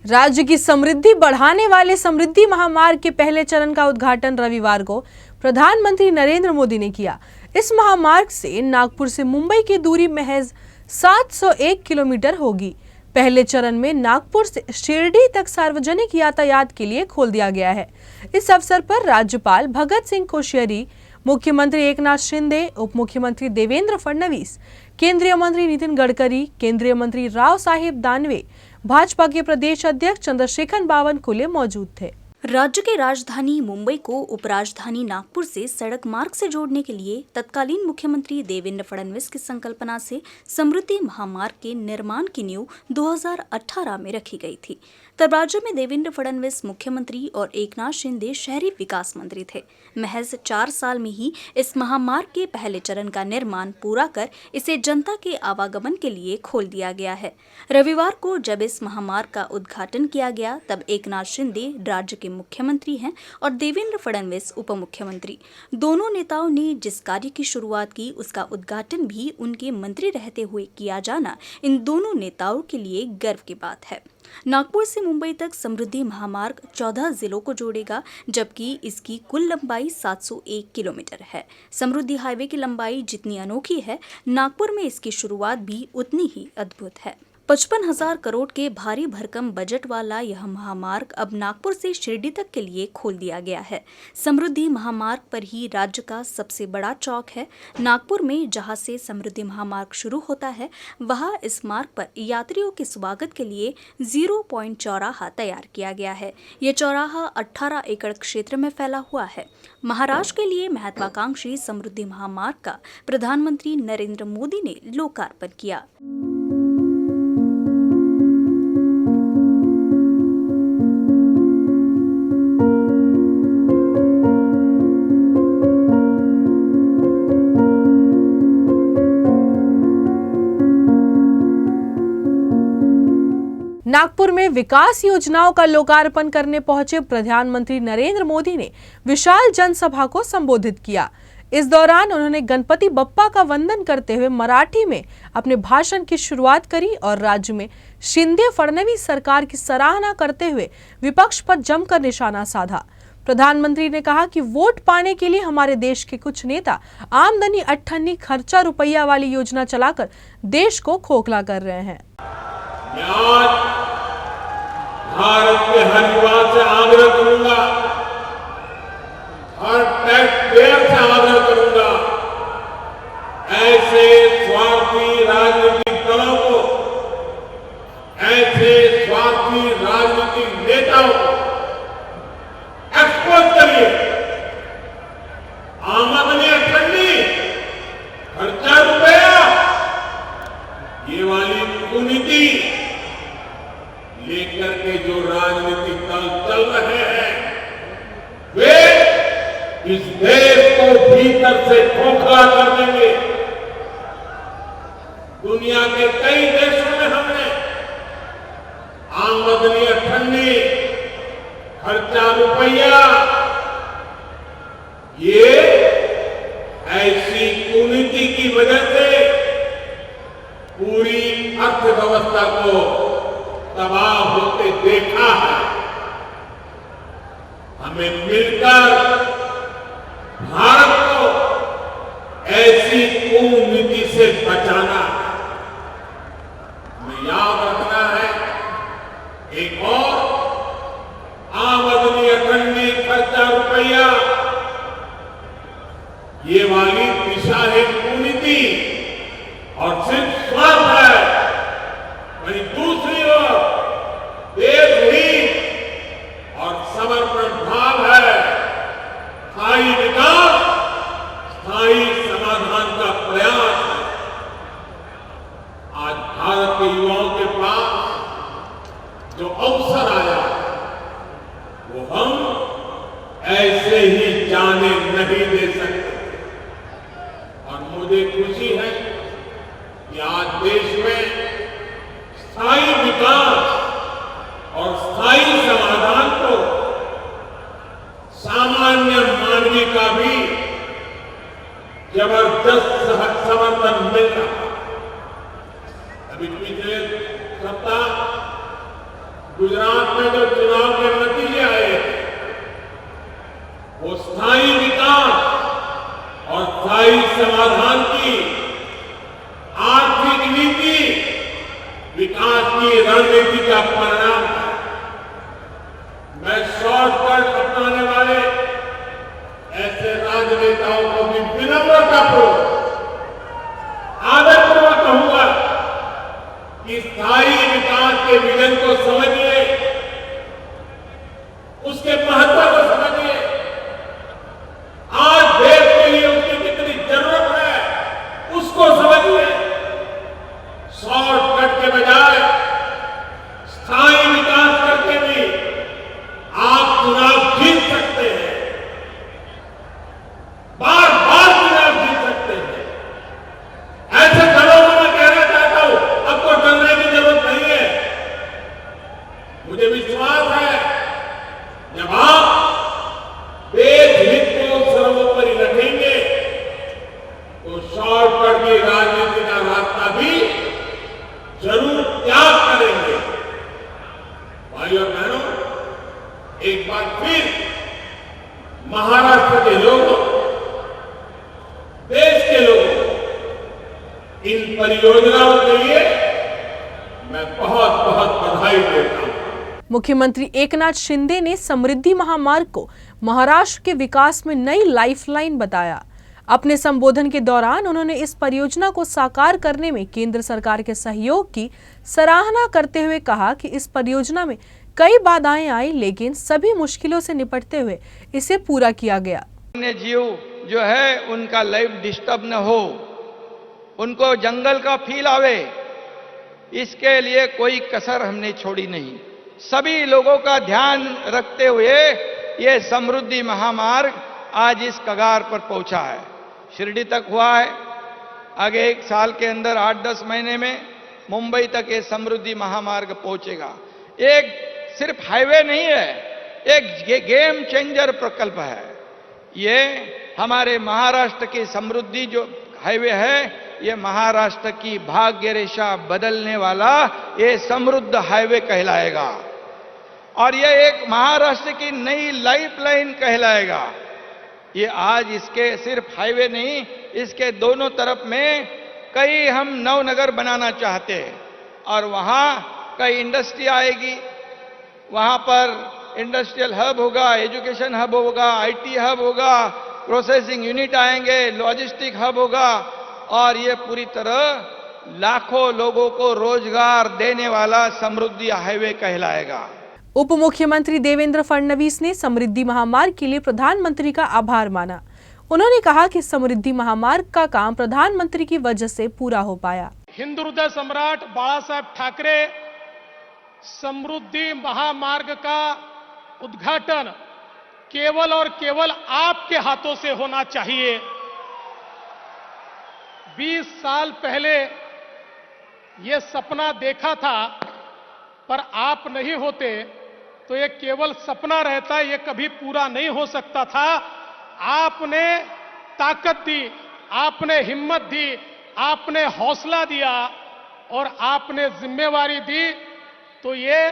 राज्य की समृद्धि बढ़ाने वाले समृद्धि महामार्ग के पहले चरण का उद्घाटन रविवार को प्रधानमंत्री नरेंद्र मोदी ने किया। इस महामार्ग से नागपुर से मुंबई की दूरी महज 701 किलोमीटर होगी। पहले चरण में नागपुर से शिरडी तक सार्वजनिक यातायात के लिए खोल दिया गया है। इस अवसर पर राज्यपाल भगत सिंह कोश्यारी, मुख्यमंत्री एकनाथ शिंदे, उप मुख्यमंत्री देवेंद्र फडणवीस, केंद्रीय मंत्री नितिन गडकरी, केंद्रीय मंत्री राव साहेब दानवे, भाजपा के प्रदेश अध्यक्ष चंद्रशेखर बावनकुले मौजूद थे। राज्य के राजधानी मुंबई को उपराजधानी नागपुर से सड़क मार्ग से जोड़ने के लिए तत्कालीन मुख्यमंत्री देवेंद्र फडणवीस की संकल्पना से समृद्धि महामार्ग के निर्माण की नींव 2018 में रखी गई थी। तब राज्य में देवेंद्र फडणवीस मुख्यमंत्री और एकनाथ शिंदे शहरी विकास मंत्री थे। महज 4 साल में ही इस महामार्ग के पहले चरण का निर्माण पूरा कर इसे जनता के आवागमन के लिए खोल दिया गया है। रविवार को जब इस महामार्ग का उद्घाटन किया गया तब एकनाथ शिंदे राज्य के मुख्यमंत्री हैं और देवेंद्र फडणवीस उप मुख्यमंत्री। दोनों नेताओं ने जिस कार्य की शुरुआत की उसका उद्घाटन भी उनके मंत्री रहते हुए किया जाना इन दोनों नेताओं के लिए गर्व की बात है। नागपुर से मुंबई तक समृद्धि महामार्ग 14 जिलों को जोड़ेगा, जबकि इसकी कुल लंबाई 701 किलोमीटर है। समृद्धि हाईवे की लंबाई जितनी अनोखी है, नागपुर में इसकी शुरुआत भी उतनी ही अद्भुत है। 55,000 करोड़ के भारी भरकम बजट वाला यह महामार्ग अब नागपुर से शिरडी तक के लिए खोल दिया गया है। समृद्धि महामार्ग पर ही राज्य का सबसे बड़ा चौक है। नागपुर में जहां से समृद्धि महामार्ग शुरू होता है, वहां इस मार्ग पर यात्रियों के स्वागत के लिए 0 पॉइंट चौराहा तैयार किया गया है। ये चौराहा 18 एकड़ क्षेत्र में फैला हुआ है। महाराष्ट्र के लिए महत्वाकांक्षी समृद्धि महामार्ग का प्रधानमंत्री नरेंद्र मोदी ने लोकार्पण किया। नागपुर में विकास योजनाओं का लोकार्पण करने पहुंचे प्रधानमंत्री नरेंद्र मोदी ने विशाल जनसभा को संबोधित किया। इस दौरान उन्होंने गणपति बप्पा का वंदन करते हुए मराठी में अपने भाषण की शुरुआत करी और राज्य में शिंदे फडणवीस सरकार की सराहना करते हुए विपक्ष पर जमकर निशाना साधा। प्रधानमंत्री ने कहा कि वोट पाने के लिए हमारे देश के कुछ नेता आमदनी अट्ठन्नी खर्चा रुपया वाली योजना चलाकर देश को खोखला कर रहे हैं। आज भारत के हर युवा से आग्रह करूंगा, हर टैक्स पेयर से आग्रह करूंगा, ऐसे स्वार्थी राजनीतिक दलों को, ऐसे स्वार्थी राजनीतिक नेताओं को एक्सपोज करिए। आमदनी अट्ठन्नी खर्चा रुपया, ये वाली कुनीति लेकर के जो राजनीतिक दल चल रहे हैं, वे इस देश को भीतर से खोखला कर देंगे। दुनिया के कई देशों में हमने आमदनी अट्ठन्नी खर्चा रुपया, ये ऐसी कुनीति की वजह से पूरी अर्थव्यवस्था को तबाह होते देखा है। हमें मिलकर भारत को ऐसी कुनीति से बचाना है। हमें याद रखना है, एक और आमदनी अट्ठन्नी खर्चा रुपया, ये वाली दिशा है कुनीति और सिर्फ स्वार्थ है। वहीं दूसरी ओर देशहित और समर्पण भाव है, स्थायी विकास, स्थायी समाधान का प्रयास है। आज भारत के युवाओं के पास जो अवसर आया है, वो हम ऐसे ही जाने नहीं दे सकते। और मुझे खुशी है कि आज देश में स्थायी विकास और स्थायी समाधान को सामान्य मानवी का भी जबरदस्त समर्थन मिल रहा है। अभी पिछले सप्ताह गुजरात में जो चुनाव के नतीजे आए वो स्थायी विकास और स्थायी समाधान की आर्थिक नीति, विकास की रणनीति का परिणाम है। मैं शॉर्टकट अपनाने वाले ऐसे राजनेताओं को भी विनम्रतापूर्वक आदरपूर्वक कहूंगा कि स्थायी विकास के विजन को समझिए, उसके महत्व को समझिए, आज देश के लिए उसकी कितनी जरूरत है उसको समझिए। शॉर्टकट के बजाय स्थायी विकास करके भी आप चुनाव जीत सकते हैं, बार बार चुनाव जीत सकते हैं। ऐसे दलों को मैं कहना चाहता हूं, आपको डरने की जरूरत नहीं है। मुझे विश्वास है जब आप देश हित को सर्वोपरि रखेंगे तो शॉर्टकट की राजनीति का रास्ता भी जरूर त्याग करेंगे। भाइयों और बहनों, एक बार फिर महाराष्ट्र के लोगों, देश के लोगों, इन परियोजनाओं के लिए मैं बहुत बहुत बधाई देता हूं। मुख्यमंत्री एकनाथ शिंदे ने समृद्धि महामार्ग को महाराष्ट्र के विकास में नई लाइफलाइन बताया। अपने संबोधन के दौरान उन्होंने इस परियोजना को साकार करने में केंद्र सरकार के सहयोग की सराहना करते हुए कहा कि इस परियोजना में कई बाधाएं आई, लेकिन सभी मुश्किलों से निपटते हुए इसे पूरा किया गया। जीव जो है उनका लाइफ डिस्टर्ब न हो, उनको जंगल का फील आवे, इसके लिए कोई कसर हमने छोड़ी नहीं। सभी लोगों का ध्यान रखते हुए ये समृद्धि महामार्ग आज इस कगार पर पहुंचा है। शिरडी तक हुआ है, आगे 1 साल के अंदर 8-10 महीने में मुंबई तक ये समृद्धि महामार्ग पहुंचेगा। एक सिर्फ हाईवे नहीं है, एक गेम चेंजर प्रकल्प है। ये हमारे महाराष्ट्र की समृद्धि जो हाईवे है, ये महाराष्ट्र की भाग्य रेखा बदलने वाला ये समृद्ध हाईवे कहलाएगा और ये एक महाराष्ट्र की नई लाइफलाइन कहलाएगा। ये आज इसके सिर्फ हाईवे नहीं, इसके दोनों तरफ में कई हम नवनगर बनाना चाहते हैं और वहां कई इंडस्ट्री आएगी, वहां पर इंडस्ट्रियल हब होगा, एजुकेशन हब होगा, आईटी हब होगा, प्रोसेसिंग यूनिट आएंगे, लॉजिस्टिक हब होगा और ये पूरी तरह लाखों लोगों को रोजगार देने वाला समृद्धि हाईवे कहलाएगा। उप मुख्यमंत्री देवेंद्र फडणवीस ने समृद्धि महामार्ग के लिए प्रधानमंत्री का आभार माना। उन्होंने कहा कि समृद्धि महामार्ग का काम प्रधानमंत्री की वजह से पूरा हो पाया। हिंदू हृदय सम्राट बाला साहेब ठाकरे समृद्धि महामार्ग का उद्घाटन केवल और केवल आपके हाथों से होना चाहिए। 20 साल पहले यह सपना देखा था, पर आप नहीं होते तो ये केवल सपना रहता, ये कभी पूरा नहीं हो सकता था। आपने ताकत दी, आपने हिम्मत दी, आपने हौसला दिया और आपने जिम्मेवारी दी, तो ये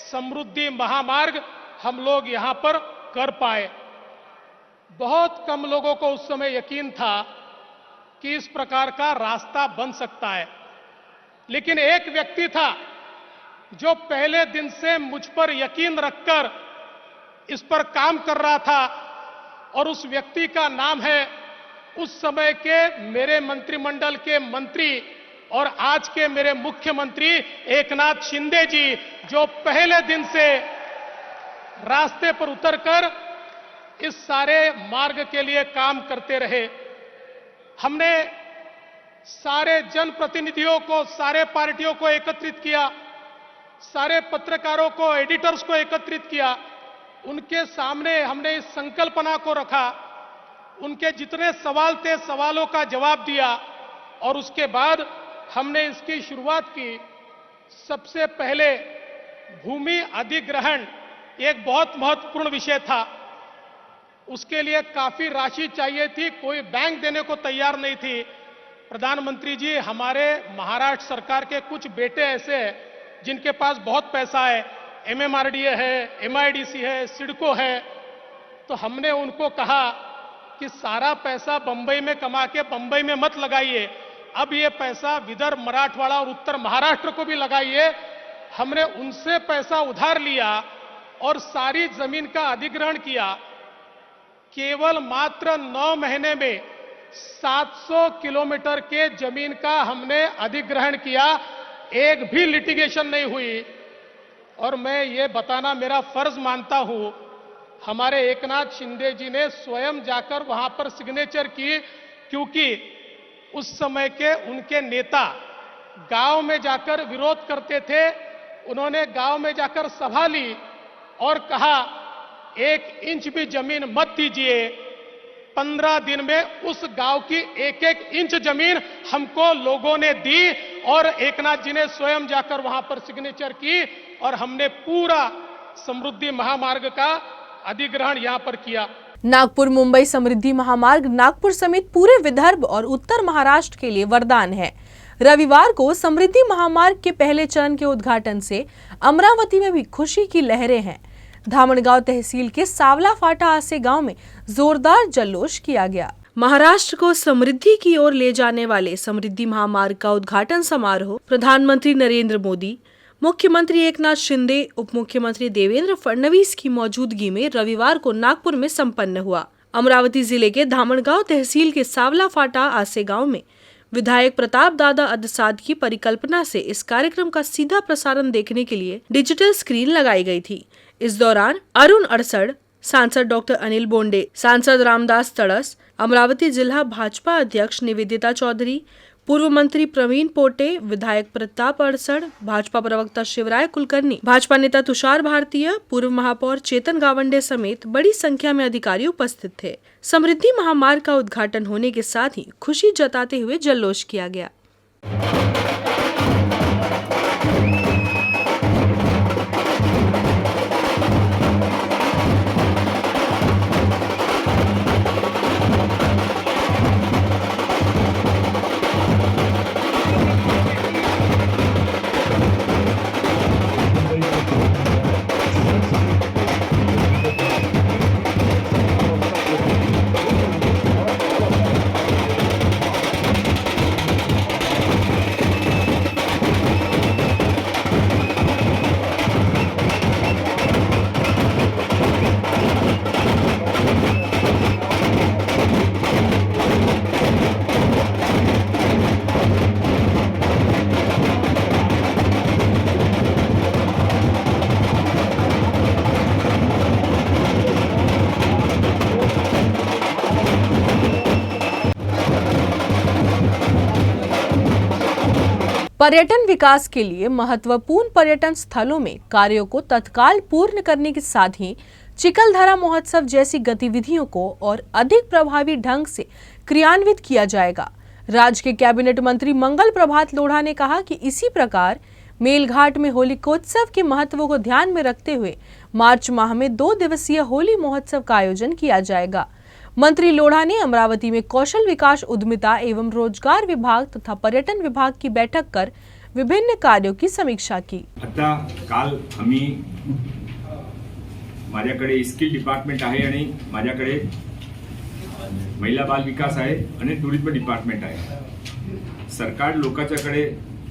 समृद्धि महामार्ग हम लोग यहां पर कर पाए। बहुत कम लोगों को उस समय यकीन था कि इस प्रकार का रास्ता बन सकता है, लेकिन एक व्यक्ति था जो पहले दिन से मुझ पर यकीन रखकर इस पर काम कर रहा था और उस व्यक्ति का नाम है उस समय के मेरे मंत्रिमंडल के मंत्री और आज के मेरे मुख्यमंत्री एकनाथ शिंदे जी, जो पहले दिन से रास्ते पर उतरकर इस सारे मार्ग के लिए काम करते रहे। हमने सारे जनप्रतिनिधियों को, सारे पार्टियों को एकत्रित किया, सारे पत्रकारों को, एडिटर्स को एकत्रित किया, उनके सामने हमने इस संकल्पना को रखा, उनके जितने सवाल थे सवालों का जवाब दिया और उसके बाद हमने इसकी शुरुआत की। सबसे पहले भूमि अधिग्रहण एक बहुत महत्वपूर्ण विषय था, उसके लिए काफी राशि चाहिए थी, कोई बैंक देने को तैयार नहीं थी। प्रधानमंत्री जी, हमारे महाराष्ट्र सरकार के कुछ बेटे ऐसे हैं जिनके पास बहुत पैसा है, MMRDA है, MIDC है, सिडको है, तो हमने उनको कहा कि सारा पैसा बंबई में कमा के बंबई में मत लगाइए, अब ये पैसा विदर्भ, मराठवाड़ा और उत्तर महाराष्ट्र को भी लगाइए। हमने उनसे पैसा उधार लिया और सारी जमीन का अधिग्रहण किया। केवल मात्र 9 महीने में 700 किलोमीटर के जमीन का हमने अधिग्रहण किया, एक भी लिटिगेशन नहीं हुई। और मैं ये बताना मेरा फर्ज मानता हूं, हमारे एकनाथ शिंदे जी ने स्वयं जाकर वहां पर सिग्नेचर की, क्योंकि उस समय के उनके नेता गांव में जाकर विरोध करते थे। उन्होंने गांव में जाकर सभा ली और कहा 1 इंच भी जमीन मत दीजिए। 15 दिन में उस गांव की 1-1 इंच जमीन हमको लोगों ने दी और एकनाथ जी ने स्वयं जाकर वहां पर सिग्नेचर की और हमने पूरा समृद्धि महामार्ग का अधिग्रहण यहां पर किया। नागपुर मुंबई समृद्धि महामार्ग नागपुर समेत पूरे विदर्भ और उत्तर महाराष्ट्र के लिए वरदान है। रविवार को समृद्धि महामार्ग के पहले चरण के उद्घाटन से अमरावती में भी खुशी की लहरें हैं। धामणगांव तहसील के सावला फाटा आसे गांव में जोरदार जल्लोष किया गया। महाराष्ट्र को समृद्धि की ओर ले जाने वाले समृद्धि महामार्ग का उद्घाटन समारोह प्रधानमंत्री नरेंद्र मोदी, मुख्यमंत्री एकनाथ शिंदे, उप मुख्यमंत्री देवेंद्र फडणवीस की मौजूदगी में रविवार को नागपुर में संपन्न हुआ। अमरावती जिले के धामणगांव तहसील के सावला फाटा आसे गांव में विधायक प्रताप दादा अदसाद की परिकल्पना से इस कार्यक्रम का सीधा प्रसारण देखने के लिए डिजिटल स्क्रीन लगाई गई थी। इस दौरान अरुण अड़सड़, सांसद डॉक्टर अनिल बोंडे, सांसद रामदास तड़स, अमरावती जिला भाजपा अध्यक्ष निवेदिता चौधरी, पूर्व मंत्री प्रवीण पोटे, विधायक प्रताप अड़सड़, भाजपा प्रवक्ता शिवराय कुलकर्णी, भाजपा नेता तुषार भारतीय, पूर्व महापौर चेतन गावंडे समेत बड़ी संख्या में अधिकारी उपस्थित थे। समृद्धि महामार्ग का उद्घाटन होने के साथ ही खुशी जताते हुए जल्लोष किया गया। पर्यटन विकास के लिए महत्वपूर्ण पर्यटन स्थलों में कार्यों को तत्काल पूर्ण करने के साथ ही चिखलधारा महोत्सव जैसी गतिविधियों को और अधिक प्रभावी ढंग से क्रियान्वित किया जाएगा। राज्य के कैबिनेट मंत्री मंगल प्रभात लोढ़ा ने कहा कि इसी प्रकार मेलघाट में होलिकोत्सव के महत्व को ध्यान में रखते हुए मार्च माह में 2 दिवसीय होली महोत्सव का आयोजन किया जाएगा। मंत्री लोढ़ा ने अमरावती में कौशल विकास, उद्यमिता एवं रोजगार विभाग तथा पर्यटन विभाग की बैठक कर विभिन्न कार्यों की समीक्षा की। आता काल आम्ही माझ्याकडे स्किल डिपार्टमेंट आहे आणि माझ्याकडे महिला बाल विकास आहे आणि टुरिझम डिपार्टमेंट आहे। सरकार लोकांच्याकडे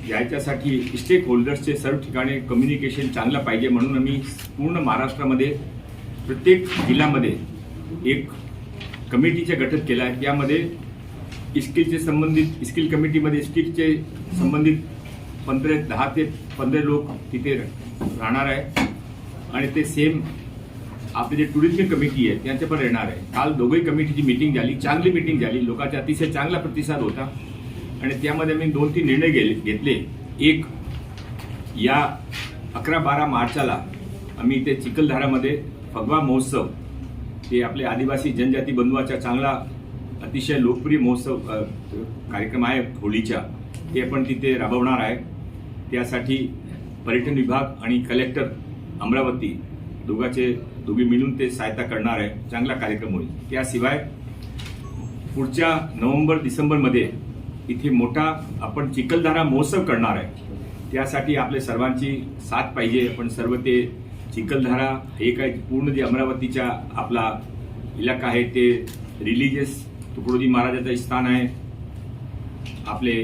यायच्यासाठी स्टेक होल्डर्सचे सर्व ठिकाणी कम्युनिकेशन चांगलं पाहिजे म्हणून आम्ही पूर्ण महाराष्ट्रामध्ये प्रत्येक जिल्ह्यामध्ये एक कमिटीचे गठन केला आहे। यामध्ये स्किलचे संबंधित स्किल कमिटीमध्ये स्किलचे संबंधित 10 ते 15 लोक तिथे राहणार आहे आणि ते सेम आपले जे टुरिझम कमिटी आहे त्यांचे पण येणार आहे। काल दोघे कमिटीची मीटिंग झाली, चांगली मीटिंग झाली, लोकांचा अतिशय चांगला प्रतिसाद होता आणि त्यामध्ये आम्ही 2-3 निर्णय घेतले। एक, या 11-12 मार्चला आम्ही ते चिखलधारामध्ये फगवा महोत्सव, ते आपले आदिवासी जनजाती बंधुवाचा चांगला अतिशय लोकप्रिय महोत्सव कार्यक्रम आहे होळीचा, ते आपण तिथे राबवणार आहे। त्यासाठी पर्यटन विभाग आणि कलेक्टर अमरावती दोघी मिळून ते सहायता करणार आहे। चांगला कार्यक्रम होईल। त्याशिवाय पुढच्या नोव्हेंबर-डिसेंबर मध्ये इथे मोठा आपण चिखलधारा महोत्सव करणार आहे। त्यासाठी आपले सर्वांची साथ पाहिजे। आपण सर्व ते चिखलदरा हे काय पूर्ण जे अमरावतीच्या आपला इलाका आहे ते रिलिजियस तुकडोजी महाराजाचं स्थान आहे. आपले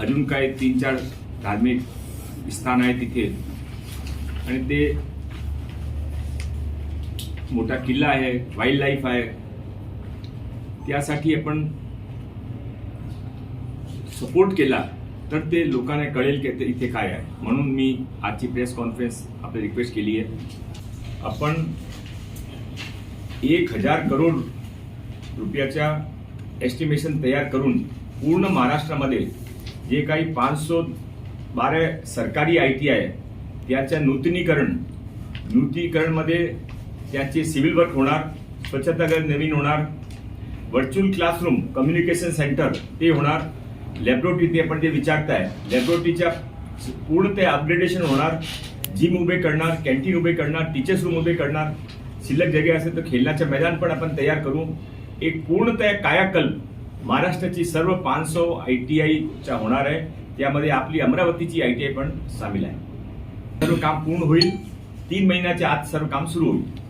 अजून काय 3-4 धार्मिक स्थान आहे तिथे आणि ते मोठा किल्ला आहे, वाईल्ड लाईफ आहे. त्यासाठी आपण सपोर्ट केला तर ते लोकांना कळेल की इथे काय आहे. म्हणून मी आजची प्रेस कॉन्फरन्स आपली रिक्वेस्ट केली आहे. आपण 1000 करोड रुपयाच्या एस्टिमेशन तयार करून पूर्ण महाराष्ट्रामध्ये जे काही 512 सरकारी ITI आहे त्याच्या नूतनीकरणमध्ये त्याचे सिव्हिल वर्क होणार, स्वच्छतागृह नवीन होणार, व्हर्च्युअल क्लासरूम, कम्युनिकेशन सेंटर ते होणार, लॅबोरेटरी ते आपण जे विचारताय लॅबोरेटरीच्या पूर्ण ते अपग्रेडेशन होणार, जिम उभे करणार, कॅन्टीन उभे करणार, टीचर्स रूम उभे करणार, शिल्लक जागा असेल तर खेळण्याचे मैदान पण आपण तयार करू. एक पूर्णतः कायाकल्प महाराष्ट्राची सर्व 500 ITI होणार आहे. त्यामध्ये आपली अमरावतीची ITI पण सामील आहे. सर्व काम पूर्ण होईल, 3 महीन्याच्या आत सर्व काम शुरू होईल.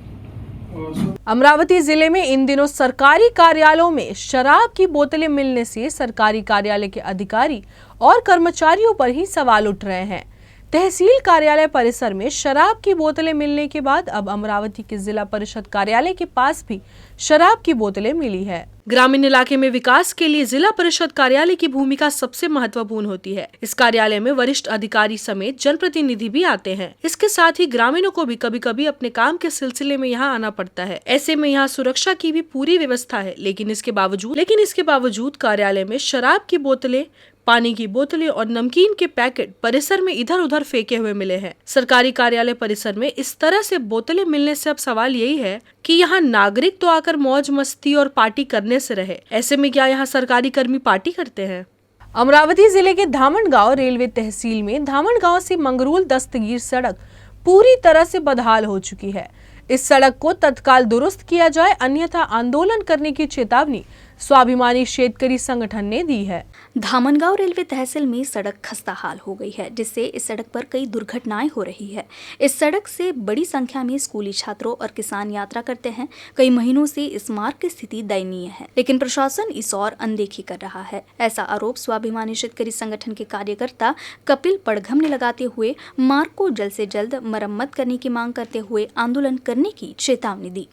अमरावती जिले में इन दिनों सरकारी कार्यालयों में शराब की बोतलें मिलने से सरकारी कार्यालय के अधिकारी और कर्मचारियों पर ही सवाल उठ रहे हैं. तहसील कार्यालय परिसर में शराब की बोतलें मिलने के बाद अब अमरावती के जिला परिषद कार्यालय के पास भी शराब की बोतलें मिली है. ग्रामीण इलाके में विकास के लिए जिला परिषद कार्यालय की भूमिका सबसे महत्वपूर्ण होती है. इस कार्यालय में वरिष्ठ अधिकारी समेत जनप्रतिनिधि भी आते हैं. इसके साथ ही ग्रामीणों को भी कभी कभी अपने काम के सिलसिले में यहाँ आना पड़ता है. ऐसे में यहाँ सुरक्षा की भी पूरी व्यवस्था है, लेकिन इसके बावजूद कार्यालय में शराब की बोतलें, पानी की बोतलें और नमकीन के पैकेट परिसर में इधर उधर फेंके हुए मिले हैं. सरकारी कार्यालय परिसर में इस तरह से बोतलें मिलने से अब सवाल यही है कि यहाँ नागरिक तो आकर मौज मस्ती और पार्टी करने से रहे. ऐसे में क्या यहाँ सरकारी कर्मी पार्टी करते हैं? अमरावती जिले के धामनगांव रेलवे तहसील में धामनगांव से मंगरूल दस्तगीर सड़क पूरी तरह से बदहाल हो चुकी है. इस सड़क को तत्काल दुरुस्त किया जाए, अन्यथा आंदोलन करने की चेतावनी स्वाभिमानी शेतकरी संगठन ने दी है. धामनगांव रेलवे तहसील में सड़क खस्ता हाल हो गई है, जिससे इस सड़क पर कई दुर्घटनाएं हो रही है. इस सड़क से बड़ी संख्या में स्कूली छात्रों और किसान यात्रा करते हैं. कई महीनों से इस मार्ग की स्थिति दयनीय है, लेकिन प्रशासन इस और अनदेखी कर रहा है. ऐसा आरोप स्वाभिमानी शेतकरी संगठन के कार्यकर्ता कपिल पड़घम ने लगाते हुए मार्ग को जल्द से जल्द मरम्मत करने की मांग करते हुए आंदोलन करने की चेतावनी दी.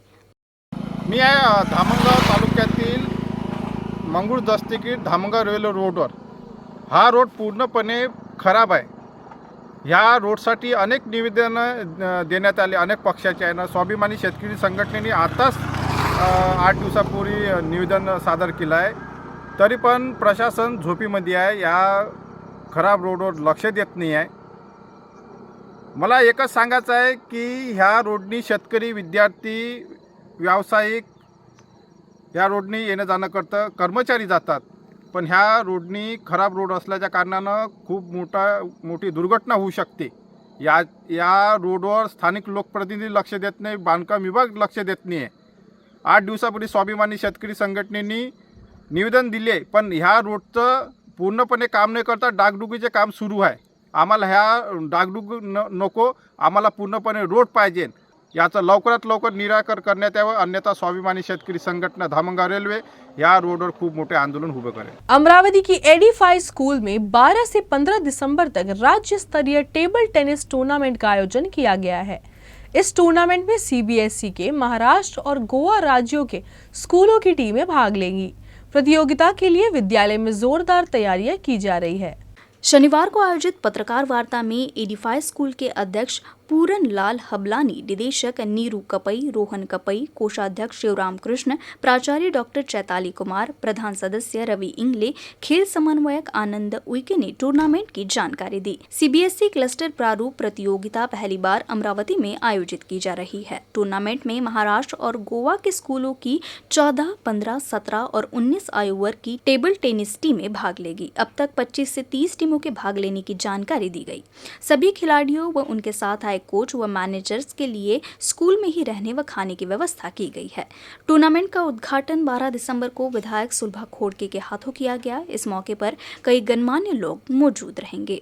मी आहे धामनगाव तालुक्यातील मंगरूळ दस्तगीर धामनगाव रेल्वे रोडवर. हा रोड पूर्णपणे खराब आहे. ह्या रोडसाठी अनेक निवेदनं देण्यात आले, अनेक पक्षाचे आहे ना. स्वाभिमानी शेतकरी संघटनेने आताच 8 दिवसापूर्वी निवेदन सादर केलं आहे. तरी पण प्रशासन झोपीमध्ये आहे. या खराब रोडवर लक्ष देत नाही आहे. मला एकच सांगायचं आहे की ह्या रोडनी शेतकरी, विद्यार्थी, व्यावसायिक ह्या रोडनी येणं जाणं करतं, कर्मचारी जातात. पण ह्या रोडनी खराब रोड असल्याच्या कारणानं खूप मोठी दुर्घटना होऊ शकते. या रोडवर स्थानिक लोकप्रतिनिधी लक्ष देत नाही, बांधकाम विभाग लक्ष देत नाही आहे. 8 दिवसापूर्वी स्वाभिमानी शेतकरी संघटनेने निवेदन दिले, पण ह्या रोडचं पूर्णपणे काम न करता डागडुगीचे काम सुरू आहे. आम्हाला ह्या डागडुगी नको, आम्हाला पूर्णपणे रोड पाहिजे. याचं लवकरात लवकर निराकरण करण्यात यावं, अन्यथा स्वाभिमानी शेतकरी संघटना धामनगाव रेल्वे या रोडवर खूप मोठे आंदोलन उभे करेल. अमरावती की एडिफाई स्कूल में 12 से 15 दिसंबर तक राज्य स्तरीय टेबल टेनिस टूर्नामेंट का आयोजन किया गया है. इस टूर्नामेंट में CBSE के महाराष्ट्र और गोवा राज्यों के स्कूलों की टीमें भाग लेंगी. प्रतियोगिता के लिए विद्यालय में जोरदार तैयारियां की जा रही है. शनिवार को आयोजित पत्रकार वार्ता में एडिफाई स्कूल के अध्यक्ष पूरन लाल हबलानी, निदेशक नीरू कपई, रोहन कपई, कोषाध्यक्ष शिवराम कृष्ण, प्राचार्य डॉक्टर चैताली कुमार, प्रधान सदस्य रवि इंगले, खेल समन्वयक आनंद उइके ने टूर्नामेंट की जानकारी दी. CBSE क्लस्टर प्रारूप प्रतियोगिता पहली बार अमरावती में आयोजित की जा रही है. टूर्नामेंट में महाराष्ट्र और गोवा के स्कूलों की 14, 15, 17 और 19 आयु वर्ग की टेबल टेनिस टीमें भाग लेगी. अब तक 25 से 30 टीमों के भाग लेने की जानकारी दी गई. सभी खिलाड़ियों व उनके साथ आए कोच व मैनेजर्स के लिए स्कूल में ही रहने व खाने की व्यवस्था की गई है. टूर्नामेंट का उद्घाटन 12 दिसंबर को विधायक सुलभा खोड़के के हाथों किया गया. इस मौके पर कई गणमान्य लोग मौजूद रहेंगे.